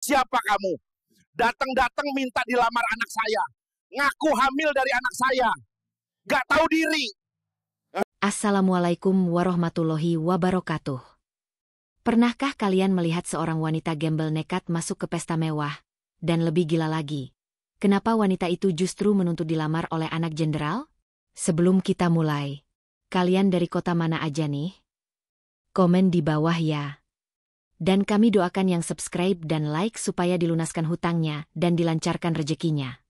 Siapa kamu? Datang-datang minta dilamar anak saya. Ngaku hamil dari anak saya. Gak tahu diri. Assalamualaikum warahmatullahi wabarakatuh. Pernahkah kalian melihat seorang wanita gembel nekat masuk ke pesta mewah? Dan lebih gila lagi, kenapa wanita itu justru menuntut dilamar oleh anak jenderal? Sebelum kita mulai, kalian dari kota mana aja nih? Komen di bawah ya. Dan kami doakan yang subscribe dan like supaya dilunaskan hutangnya dan dilancarkan rezekinya.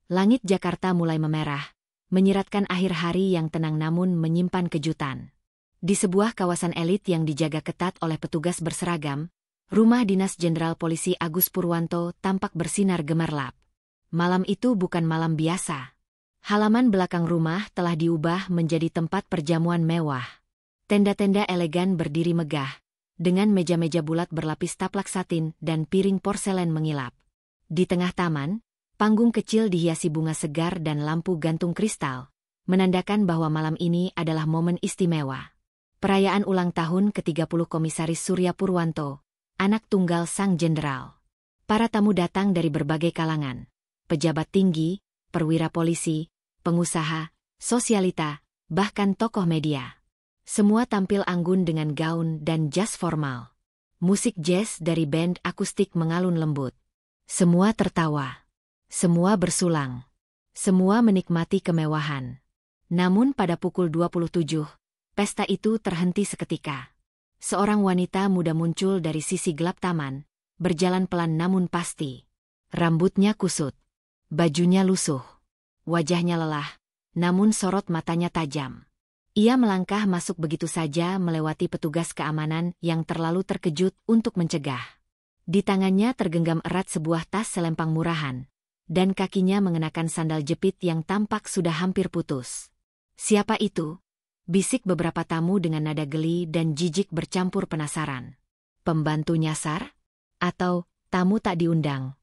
Langit Jakarta mulai memerah, menyiratkan akhir hari yang tenang namun menyimpan kejutan. Di sebuah kawasan elit yang dijaga ketat oleh petugas berseragam, rumah dinas Jenderal Polisi Agus Purwanto tampak bersinar gemerlap. Malam itu bukan malam biasa. Halaman belakang rumah telah diubah menjadi tempat perjamuan mewah. Tenda-tenda elegan berdiri megah, dengan meja-meja bulat berlapis taplak satin dan piring porselen mengilap. Di tengah taman, panggung kecil dihiasi bunga segar dan lampu gantung kristal, menandakan bahwa malam ini adalah momen istimewa. Perayaan ulang tahun ke-30 Komisaris Surya Purwanto, anak tunggal sang jenderal. Para tamu datang dari berbagai kalangan, pejabat tinggi, perwira polisi, pengusaha, sosialita, bahkan tokoh media. Semua tampil anggun dengan gaun dan jas formal. Musik jazz dari band akustik mengalun lembut. Semua tertawa. Semua bersulang. Semua menikmati kemewahan. Namun pada pukul 27, pesta itu terhenti seketika. Seorang wanita muda muncul dari sisi gelap taman, berjalan pelan namun pasti. Rambutnya kusut. Bajunya lusuh. Wajahnya lelah, namun sorot matanya tajam. Ia melangkah masuk begitu saja melewati petugas keamanan yang terlalu terkejut untuk mencegah. Di tangannya tergenggam erat sebuah tas selempang murahan, dan kakinya mengenakan sandal jepit yang tampak sudah hampir putus. Siapa itu? Bisik beberapa tamu dengan nada geli dan jijik bercampur penasaran. Pembantu nyasar? Atau tamu tak diundang?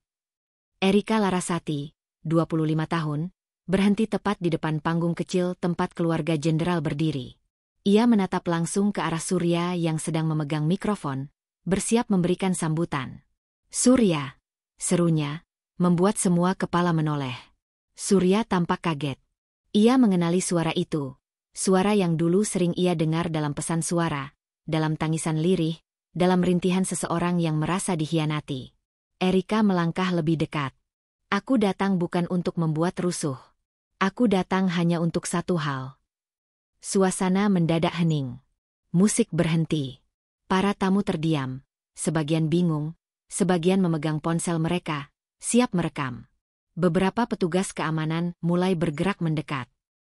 Erika Larasati, 25 tahun, berhenti tepat di depan panggung kecil tempat keluarga jenderal berdiri. Ia menatap langsung ke arah Surya yang sedang memegang mikrofon, bersiap memberikan sambutan. "Surya!" serunya, membuat semua kepala menoleh. Surya tampak kaget. Ia mengenali suara itu, suara yang dulu sering ia dengar dalam pesan suara, dalam tangisan lirih, dalam rintihan seseorang yang merasa dikhianati. Erika melangkah lebih dekat. "Aku datang bukan untuk membuat rusuh. Aku datang hanya untuk satu hal." Suasana mendadak hening. Musik berhenti. Para tamu terdiam, sebagian bingung, sebagian memegang ponsel mereka, siap merekam. Beberapa petugas keamanan mulai bergerak mendekat.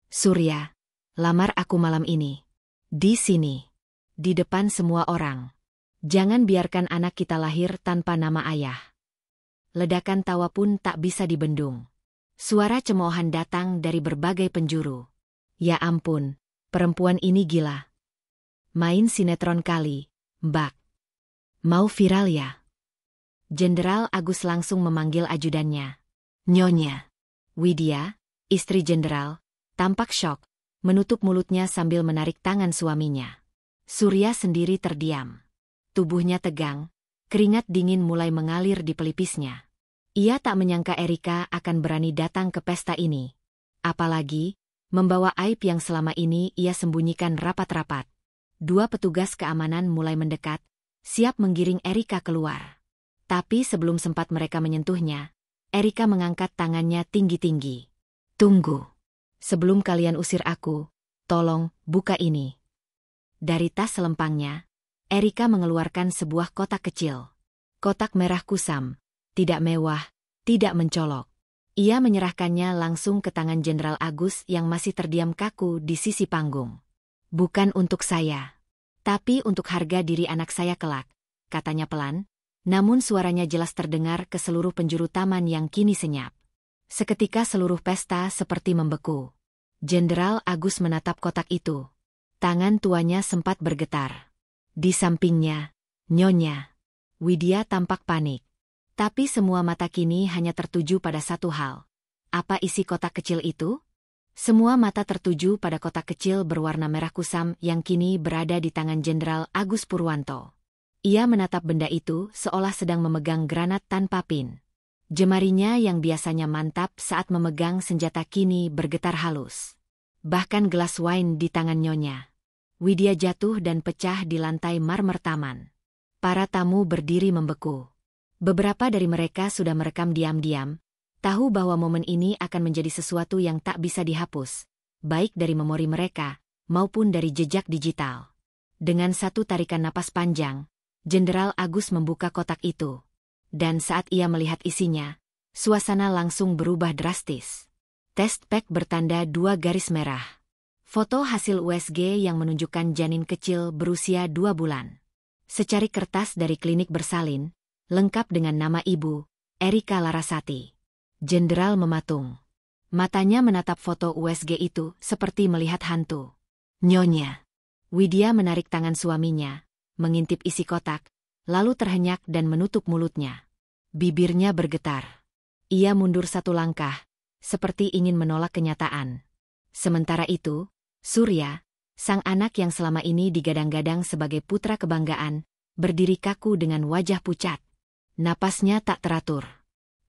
"Surya, lamar aku malam ini. Di sini. Di depan semua orang. Jangan biarkan anak kita lahir tanpa nama ayah." Ledakan tawa pun tak bisa dibendung. Suara cemoohan datang dari berbagai penjuru. "Ya ampun, perempuan ini gila. Main sinetron kali, Mbak. Mau viral ya?" Jenderal Agus langsung memanggil ajudannya. Nyonya Widya, istri jenderal, tampak syok, menutup mulutnya sambil menarik tangan suaminya. Surya sendiri terdiam. Tubuhnya tegang, keringat dingin mulai mengalir di pelipisnya. Ia tak menyangka Erika akan berani datang ke pesta ini. Apalagi, membawa aib yang selama ini ia sembunyikan rapat-rapat. Dua petugas keamanan mulai mendekat, siap menggiring Erika keluar. Tapi sebelum sempat mereka menyentuhnya, Erika mengangkat tangannya tinggi-tinggi. "Tunggu. Sebelum kalian usir aku, tolong buka ini." Dari tas selempangnya, Erika mengeluarkan sebuah kotak kecil. Kotak merah kusam. Tidak mewah, tidak mencolok. Ia menyerahkannya langsung ke tangan Jenderal Agus yang masih terdiam kaku di sisi panggung. "Bukan untuk saya, tapi untuk harga diri anak saya kelak," katanya pelan, namun suaranya jelas terdengar ke seluruh penjuru taman yang kini senyap. Seketika seluruh pesta seperti membeku. Jenderal Agus menatap kotak itu. Tangan tuanya sempat bergetar. Di sampingnya, Nyonya Widya tampak panik. Tapi semua mata kini hanya tertuju pada satu hal. Apa isi kotak kecil itu? Semua mata tertuju pada kotak kecil berwarna merah kusam yang kini berada di tangan Jenderal Agus Purwanto. Ia menatap benda itu seolah sedang memegang granat tanpa pin. Jemarinya yang biasanya mantap saat memegang senjata kini bergetar halus. Bahkan gelas wine di tangan Nyonya Widya jatuh dan pecah di lantai marmer taman. Para tamu berdiri membeku. Beberapa dari mereka sudah merekam diam-diam, tahu bahwa momen ini akan menjadi sesuatu yang tak bisa dihapus, baik dari memori mereka maupun dari jejak digital. Dengan satu tarikan napas panjang, Jenderal Agus membuka kotak itu. Dan saat ia melihat isinya, suasana langsung berubah drastis. Test pack bertanda 2 garis merah. Foto hasil USG yang menunjukkan janin kecil berusia 2 bulan. Secari kertas dari klinik bersalin, lengkap dengan nama ibu, Erika Larasati. Jenderal mematung. Matanya menatap foto USG itu seperti melihat hantu. Nyonya Widya menarik tangan suaminya, mengintip isi kotak, lalu terhenyak dan menutup mulutnya. Bibirnya bergetar. Ia mundur 1 langkah, seperti ingin menolak kenyataan. Sementara itu, Surya, sang anak yang selama ini digadang-gadang sebagai putra kebanggaan, berdiri kaku dengan wajah pucat. Napasnya tak teratur.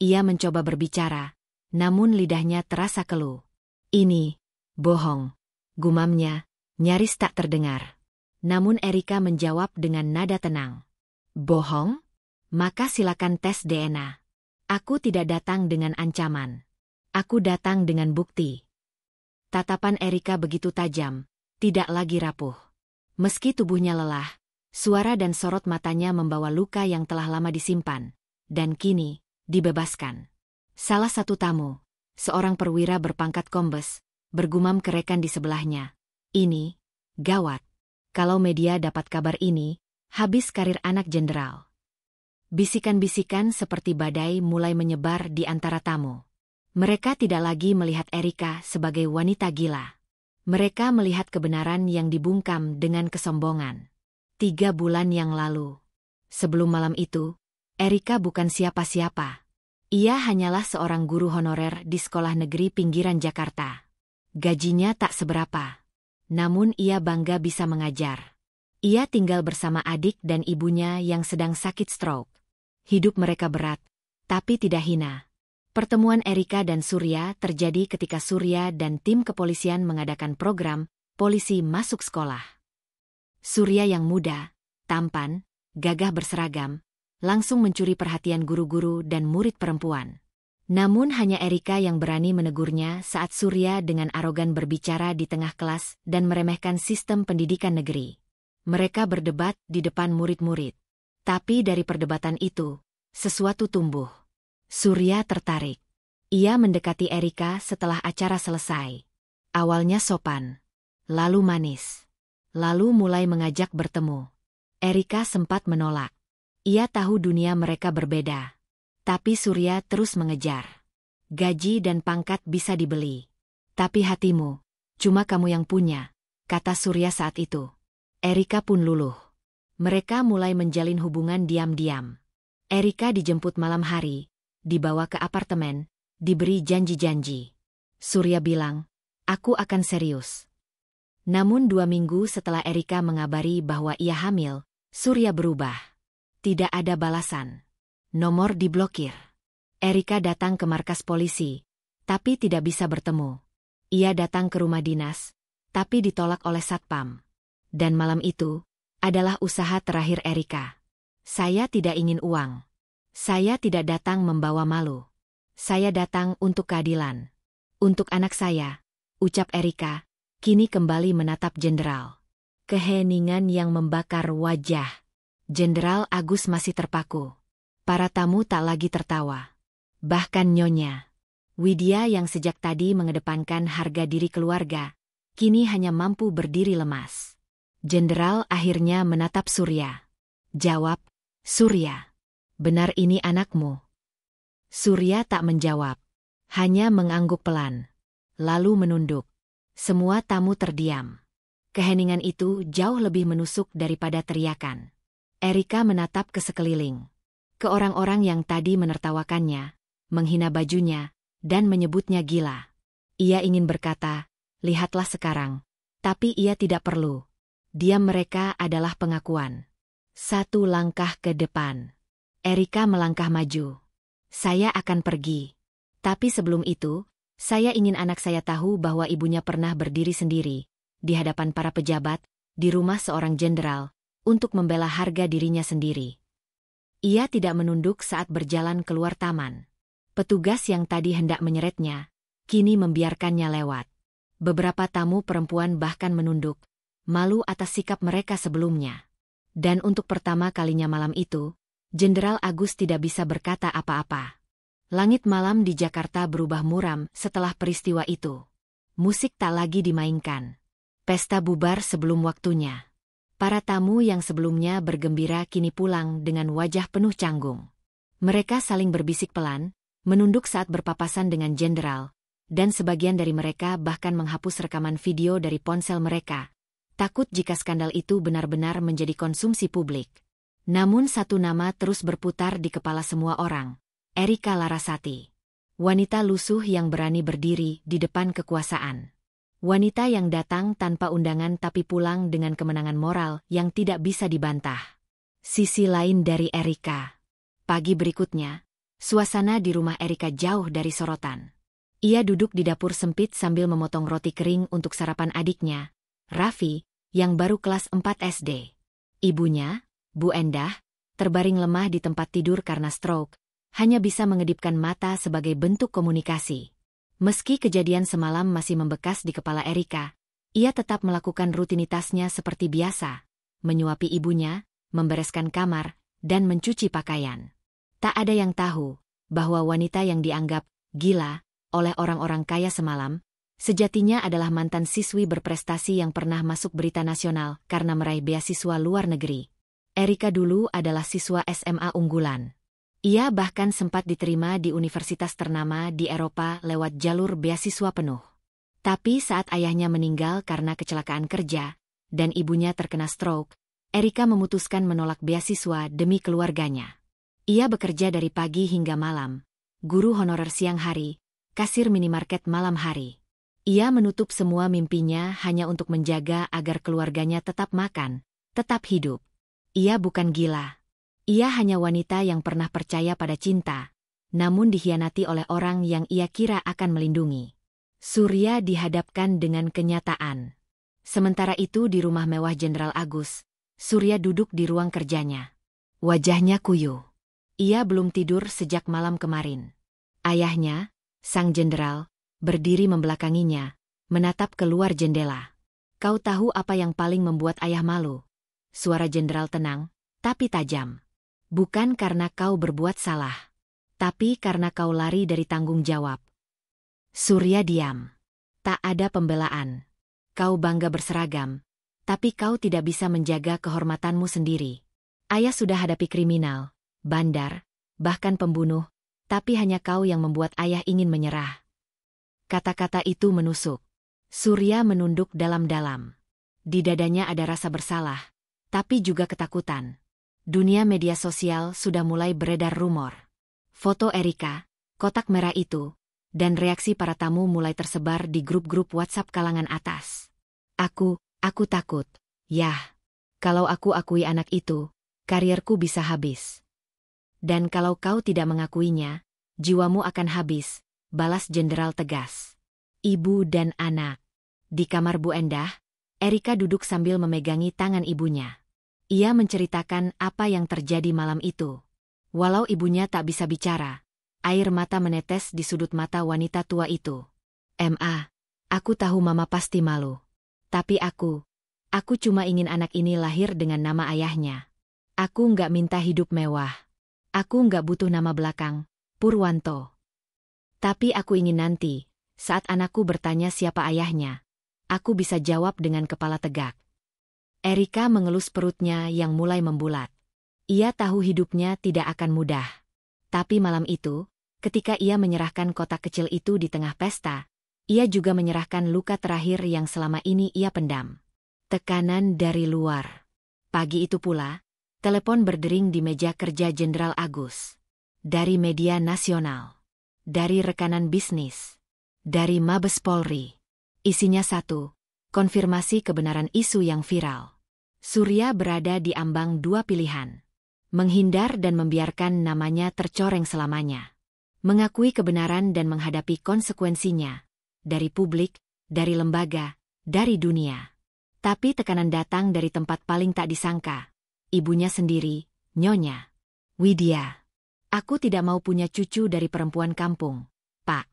Ia mencoba berbicara, namun lidahnya terasa keluh. Ini bohong, gumamnya, nyaris tak terdengar. Namun Erika menjawab dengan nada tenang. Bohong? Maka silakan tes DNA. Aku tidak datang dengan ancaman. Aku datang dengan bukti. Tatapan Erika begitu tajam, tidak lagi rapuh. Meski tubuhnya lelah, suara dan sorot matanya membawa luka yang telah lama disimpan, dan kini dibebaskan. Salah satu tamu, seorang perwira berpangkat kombes, bergumam ke rekan di sebelahnya. Ini gawat. Kalau media dapat kabar ini, habis karir anak jenderal. Bisikan-bisikan seperti badai mulai menyebar di antara tamu. Mereka tidak lagi melihat Erika sebagai wanita gila. Mereka melihat kebenaran yang dibungkam dengan kesombongan. 3 bulan yang lalu. Sebelum malam itu, Erika bukan siapa-siapa. Ia hanyalah seorang guru honorer di sekolah negeri pinggiran Jakarta. Gajinya tak seberapa. Namun ia bangga bisa mengajar. Ia tinggal bersama adik dan ibunya yang sedang sakit stroke. Hidup mereka berat, tapi tidak hina. Pertemuan Erika dan Surya terjadi ketika Surya dan tim kepolisian mengadakan program Polisi Masuk Sekolah. Surya yang muda, tampan, gagah berseragam, langsung mencuri perhatian guru-guru dan murid perempuan. Namun hanya Erika yang berani menegurnya saat Surya dengan arogan berbicara di tengah kelas dan meremehkan sistem pendidikan negeri. Mereka berdebat di depan murid-murid. Tapi dari perdebatan itu, sesuatu tumbuh. Surya tertarik. Ia mendekati Erika setelah acara selesai. Awalnya sopan, lalu manis, lalu mulai mengajak bertemu. Erika sempat menolak. Ia tahu dunia mereka berbeda. Tapi Surya terus mengejar. Gaji dan pangkat bisa dibeli. Tapi hatimu, cuma kamu yang punya, kata Surya saat itu. Erika pun luluh. Mereka mulai menjalin hubungan diam-diam. Erika dijemput malam hari, dibawa ke apartemen, diberi janji-janji. Surya bilang, aku akan serius. Namun 2 minggu setelah Erika mengabari bahwa ia hamil, Surya berubah. Tidak ada balasan. Nomor diblokir. Erika datang ke markas polisi, tapi tidak bisa bertemu. Ia datang ke rumah dinas, tapi ditolak oleh satpam. Dan malam itu adalah usaha terakhir Erika. Saya tidak ingin uang. Saya tidak datang membawa malu. Saya datang untuk keadilan. Untuk anak saya, ucap Erika, kini kembali menatap Jenderal. Keheningan yang membakar wajah. Jenderal Agus masih terpaku. Para tamu tak lagi tertawa. Bahkan Nyonya Widya yang sejak tadi mengedepankan harga diri keluarga, kini hanya mampu berdiri lemas. Jenderal akhirnya menatap Surya. Jawab, Surya, benar ini anakmu? Surya tak menjawab, hanya mengangguk pelan, lalu menunduk. Semua tamu terdiam. Keheningan itu jauh lebih menusuk daripada teriakan. Erika menatap ke sekeliling. Ke orang-orang yang tadi menertawakannya, menghina bajunya, dan menyebutnya gila. Ia ingin berkata, lihatlah sekarang, tapi ia tidak perlu. Diam mereka adalah pengakuan. 1 langkah ke depan. Erika melangkah maju. Saya akan pergi. Tapi sebelum itu, saya ingin anak saya tahu bahwa ibunya pernah berdiri sendiri, di hadapan para pejabat, di rumah seorang jenderal, untuk membela harga dirinya sendiri. Ia tidak menunduk saat berjalan keluar taman. Petugas yang tadi hendak menyeretnya, kini membiarkannya lewat. Beberapa tamu perempuan bahkan menunduk, malu atas sikap mereka sebelumnya. Dan untuk pertama kalinya malam itu, Jenderal Agus tidak bisa berkata apa-apa. Langit malam di Jakarta berubah muram setelah peristiwa itu. Musik tak lagi dimainkan. Pesta bubar sebelum waktunya. Para tamu yang sebelumnya bergembira kini pulang dengan wajah penuh canggung. Mereka saling berbisik pelan, menunduk saat berpapasan dengan jenderal, dan sebagian dari mereka bahkan menghapus rekaman video dari ponsel mereka, takut jika skandal itu benar-benar menjadi konsumsi publik. Namun satu nama terus berputar di kepala semua orang. Erika Larasati. Wanita lusuh yang berani berdiri di depan kekuasaan. Wanita yang datang tanpa undangan tapi pulang dengan kemenangan moral yang tidak bisa dibantah. Sisi lain dari Erika. Pagi berikutnya, suasana di rumah Erika jauh dari sorotan. Ia duduk di dapur sempit sambil memotong roti kering untuk sarapan adiknya, Raffi, yang baru kelas 4 SD. Ibunya, Bu Endah, terbaring lemah di tempat tidur karena stroke, hanya bisa mengedipkan mata sebagai bentuk komunikasi. Meski kejadian semalam masih membekas di kepala Erika, ia tetap melakukan rutinitasnya seperti biasa, menyuapi ibunya, membereskan kamar, dan mencuci pakaian. Tak ada yang tahu bahwa wanita yang dianggap gila oleh orang-orang kaya semalam, sejatinya adalah mantan siswi berprestasi yang pernah masuk berita nasional karena meraih beasiswa luar negeri. Erika dulu adalah siswa SMA unggulan. Ia bahkan sempat diterima di universitas ternama di Eropa lewat jalur beasiswa penuh. Tapi saat ayahnya meninggal karena kecelakaan kerja, dan ibunya terkena stroke, Erika memutuskan menolak beasiswa demi keluarganya. Ia bekerja dari pagi hingga malam, guru honorer siang hari, kasir minimarket malam hari. Ia menutup semua mimpinya hanya untuk menjaga agar keluarganya tetap makan, tetap hidup. Ia bukan gila. Ia hanya wanita yang pernah percaya pada cinta, namun dikhianati oleh orang yang ia kira akan melindungi. Surya dihadapkan dengan kenyataan. Sementara itu di rumah mewah Jenderal Agus, Surya duduk di ruang kerjanya. Wajahnya kuyuh. Ia belum tidur sejak malam kemarin. Ayahnya, sang jenderal, berdiri membelakanginya, menatap keluar jendela. Kau tahu apa yang paling membuat ayah malu? Suara jenderal tenang, tapi tajam. Bukan karena kau berbuat salah, tapi karena kau lari dari tanggung jawab. Surya diam. Tak ada pembelaan. Kau bangga berseragam, tapi kau tidak bisa menjaga kehormatanmu sendiri. Ayah sudah hadapi kriminal, bandar, bahkan pembunuh, tapi hanya kau yang membuat ayah ingin menyerah. Kata-kata itu menusuk. Surya menunduk dalam-dalam. Di dadanya ada rasa bersalah, tapi juga ketakutan. Dunia media sosial sudah mulai beredar rumor. Foto Erika, kotak merah itu, dan reaksi para tamu mulai tersebar di grup-grup WhatsApp kalangan atas. Aku takut. Yah, kalau aku akui anak itu, karierku bisa habis. Dan kalau kau tidak mengakuinya, jiwamu akan habis, balas jenderal tegas. Ibu dan anak. Di kamar Bu Endah, Erika duduk sambil memegangi tangan ibunya. Ia menceritakan apa yang terjadi malam itu. Walau ibunya tak bisa bicara, air mata menetes di sudut mata wanita tua itu. Aku tahu mama pasti malu. Tapi aku cuma ingin anak ini lahir dengan nama ayahnya. Aku nggak minta hidup mewah. Aku nggak butuh nama belakang, Purwanto. Tapi aku ingin nanti, saat anakku bertanya siapa ayahnya, aku bisa jawab dengan kepala tegak. Erika mengelus perutnya yang mulai membulat. Ia tahu hidupnya tidak akan mudah. Tapi malam itu, ketika ia menyerahkan kotak kecil itu di tengah pesta, ia juga menyerahkan luka terakhir yang selama ini ia pendam. Tekanan dari luar. Pagi itu pula, telepon berdering di meja kerja Jenderal Agus. Dari media nasional. Dari rekanan bisnis. Dari Mabes Polri. Isinya satu, konfirmasi kebenaran isu yang viral. Surya berada di ambang dua pilihan. Menghindar dan membiarkan namanya tercoreng selamanya. Mengakui kebenaran dan menghadapi konsekuensinya. Dari publik, dari lembaga, dari dunia. Tapi tekanan datang dari tempat paling tak disangka. Ibunya sendiri, Nyonya Widya. Aku tidak mau punya cucu dari perempuan kampung, Pak.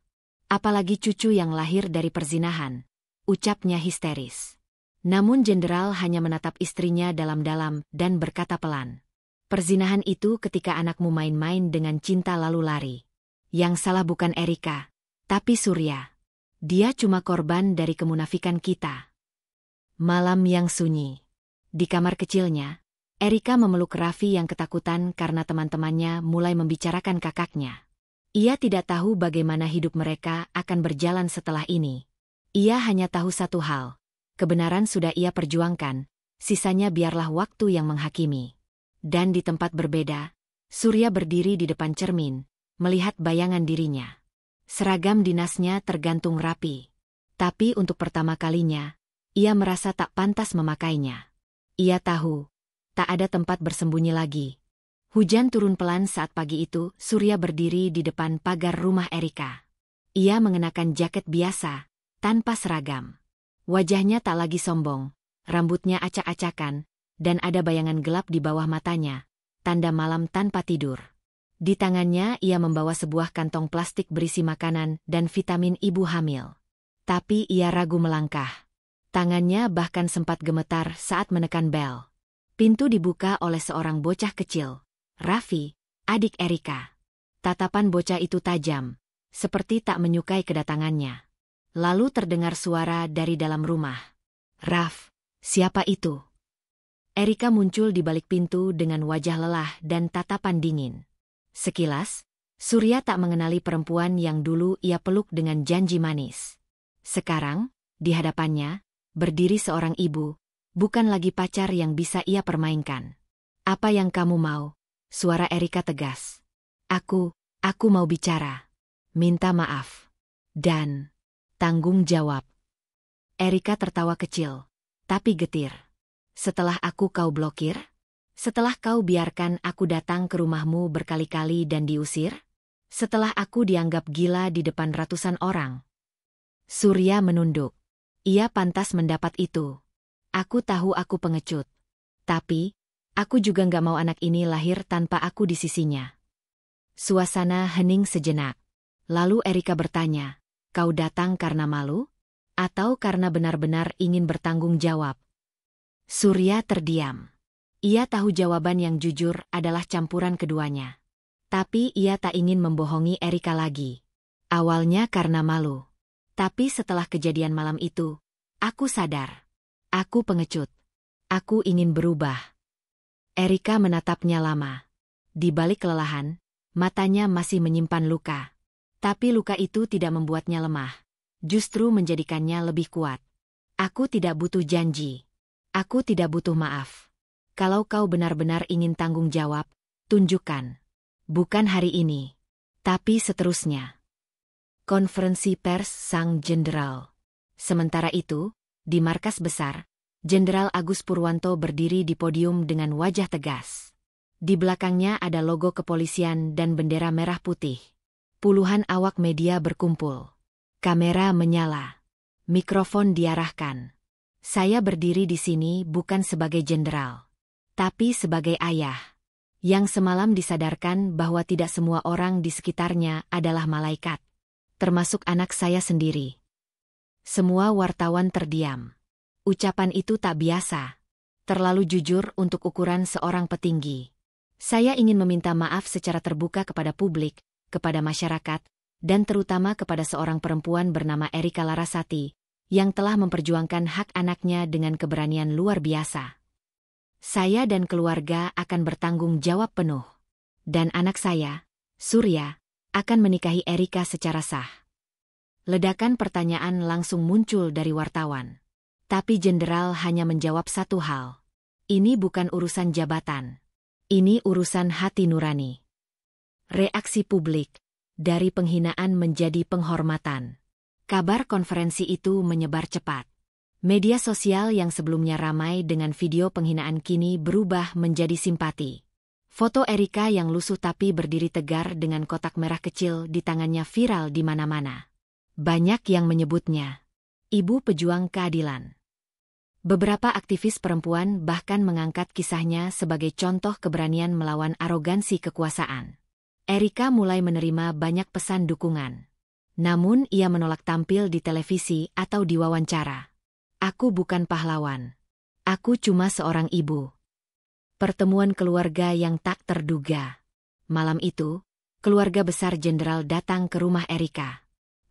Apalagi cucu yang lahir dari perzinahan, ucapnya histeris. Namun jenderal hanya menatap istrinya dalam-dalam dan berkata pelan. Perzinahan itu ketika anakmu main-main dengan cinta lalu lari. Yang salah bukan Erika, tapi Surya. Dia cuma korban dari kemunafikan kita. Malam yang sunyi. Di kamar kecilnya, Erika memeluk Raffi yang ketakutan karena teman-temannya mulai membicarakan kakaknya. Ia tidak tahu bagaimana hidup mereka akan berjalan setelah ini. Ia hanya tahu satu hal. Kebenaran sudah ia perjuangkan, sisanya biarlah waktu yang menghakimi. Dan di tempat berbeda, Surya berdiri di depan cermin, melihat bayangan dirinya. Seragam dinasnya tergantung rapi. Tapi untuk pertama kalinya, ia merasa tak pantas memakainya. Ia tahu, tak ada tempat bersembunyi lagi. Hujan turun pelan saat pagi itu Surya berdiri di depan pagar rumah Erika. Ia mengenakan jaket biasa, tanpa seragam. Wajahnya tak lagi sombong, rambutnya acak-acakan, dan ada bayangan gelap di bawah matanya, tanda malam tanpa tidur. Di tangannya ia membawa sebuah kantong plastik berisi makanan dan vitamin ibu hamil. Tapi ia ragu melangkah. Tangannya bahkan sempat gemetar saat menekan bel. Pintu dibuka oleh seorang bocah kecil, Raffi, adik Erika. Tatapan bocah itu tajam, seperti tak menyukai kedatangannya. Lalu terdengar suara dari dalam rumah. Raff, siapa itu? Erika muncul di balik pintu dengan wajah lelah dan tatapan dingin. Sekilas, Surya tak mengenali perempuan yang dulu ia peluk dengan janji manis. Sekarang, di hadapannya, berdiri seorang ibu, bukan lagi pacar yang bisa ia permainkan. Apa yang kamu mau? Suara Erika tegas. Aku mau bicara. Minta maaf. Dan tanggung jawab. Erika tertawa kecil, tapi getir. Setelah aku kau blokir? Setelah kau biarkan aku datang ke rumahmu berkali-kali dan diusir? Setelah aku dianggap gila di depan ratusan orang? Surya menunduk. Ia pantas mendapat itu. Aku tahu aku pengecut. Tapi, aku juga nggak mau anak ini lahir tanpa aku di sisinya. Suasana hening sejenak. Lalu Erika bertanya, kau datang karena malu? Atau karena benar-benar ingin bertanggung jawab? Surya terdiam. Ia tahu jawaban yang jujur adalah campuran keduanya. Tapi ia tak ingin membohongi Erika lagi. Awalnya karena malu. Tapi setelah kejadian malam itu, aku sadar. Aku pengecut. Aku ingin berubah. Erika menatapnya lama. Di balik kelelahan, matanya masih menyimpan luka. Tapi luka itu tidak membuatnya lemah. Justru menjadikannya lebih kuat. Aku tidak butuh janji. Aku tidak butuh maaf. Kalau kau benar-benar ingin tanggung jawab, tunjukkan. Bukan hari ini, tapi seterusnya. Konferensi pers sang jenderal. Sementara itu, di markas besar, Jenderal Agus Purwanto berdiri di podium dengan wajah tegas. Di belakangnya ada logo kepolisian dan bendera merah putih. Puluhan awak media berkumpul. Kamera menyala. Mikrofon diarahkan. Saya berdiri di sini bukan sebagai jenderal, tapi sebagai ayah. Yang semalam disadarkan bahwa tidak semua orang di sekitarnya adalah malaikat. Termasuk anak saya sendiri. Semua wartawan terdiam. Ucapan itu tak biasa. Terlalu jujur untuk ukuran seorang petinggi. Saya ingin meminta maaf secara terbuka kepada publik, kepada masyarakat, dan terutama kepada seorang perempuan bernama Erika Larasati, yang telah memperjuangkan hak anaknya dengan keberanian luar biasa. Saya dan keluarga akan bertanggung jawab penuh. Dan anak saya, Surya, akan menikahi Erika secara sah. Ledakan pertanyaan langsung muncul dari wartawan. Tapi jenderal hanya menjawab satu hal. Ini bukan urusan jabatan. Ini urusan hati nurani. Reaksi publik. Dari penghinaan menjadi penghormatan. Kabar konferensi itu menyebar cepat. Media sosial yang sebelumnya ramai dengan video penghinaan kini berubah menjadi simpati. Foto Erika yang lusuh tapi berdiri tegar dengan kotak merah kecil di tangannya viral di mana-mana. Banyak yang menyebutnya ibu pejuang keadilan. Beberapa aktivis perempuan bahkan mengangkat kisahnya sebagai contoh keberanian melawan arogansi kekuasaan. Erika mulai menerima banyak pesan dukungan. Namun ia menolak tampil di televisi atau diwawancara. Aku bukan pahlawan. Aku cuma seorang ibu. Pertemuan keluarga yang tak terduga. Malam itu, keluarga besar jenderal datang ke rumah Erika.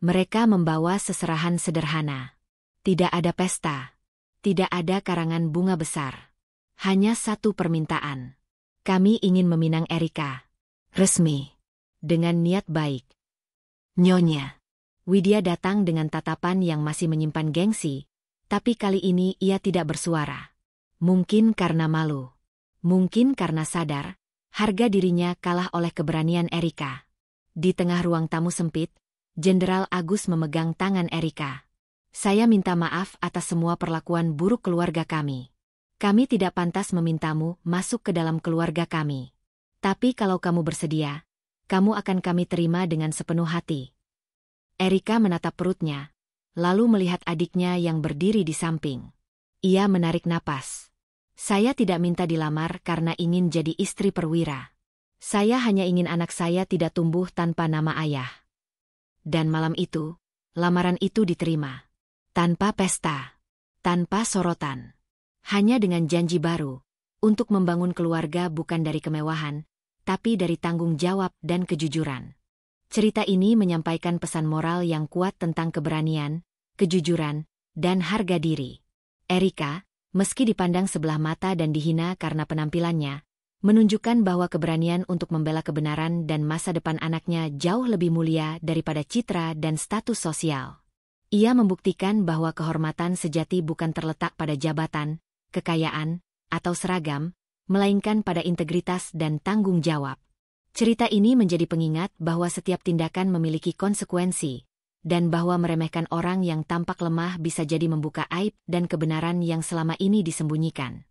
Mereka membawa seserahan sederhana. Tidak ada pesta. Tidak ada karangan bunga besar. Hanya satu permintaan. Kami ingin meminang Erika. Resmi. Dengan niat baik. Nyonya. Widya datang dengan tatapan yang masih menyimpan gengsi, tapi kali ini ia tidak bersuara. Mungkin karena malu. Mungkin karena sadar, harga dirinya kalah oleh keberanian Erika. Di tengah ruang tamu sempit, Jenderal Agus memegang tangan Erika. Saya minta maaf atas semua perlakuan buruk keluarga kami. Kami tidak pantas memintamu masuk ke dalam keluarga kami. Tapi kalau kamu bersedia, kamu akan kami terima dengan sepenuh hati. Erika menatap perutnya, lalu melihat adiknya yang berdiri di samping. Ia menarik napas. Saya tidak minta dilamar karena ingin jadi istri perwira. Saya hanya ingin anak saya tidak tumbuh tanpa nama ayah. Dan malam itu, lamaran itu diterima. Tanpa pesta. Tanpa sorotan. Hanya dengan janji baru, untuk membangun keluarga bukan dari kemewahan, tapi dari tanggung jawab dan kejujuran. Cerita ini menyampaikan pesan moral yang kuat tentang keberanian, kejujuran, dan harga diri. Erika, meski dipandang sebelah mata dan dihina karena penampilannya, menunjukkan bahwa keberanian untuk membela kebenaran dan masa depan anaknya jauh lebih mulia daripada citra dan status sosial. Ia membuktikan bahwa kehormatan sejati bukan terletak pada jabatan, kekayaan, atau seragam, melainkan pada integritas dan tanggung jawab. Cerita ini menjadi pengingat bahwa setiap tindakan memiliki konsekuensi, dan bahwa meremehkan orang yang tampak lemah bisa jadi membuka aib dan kebenaran yang selama ini disembunyikan.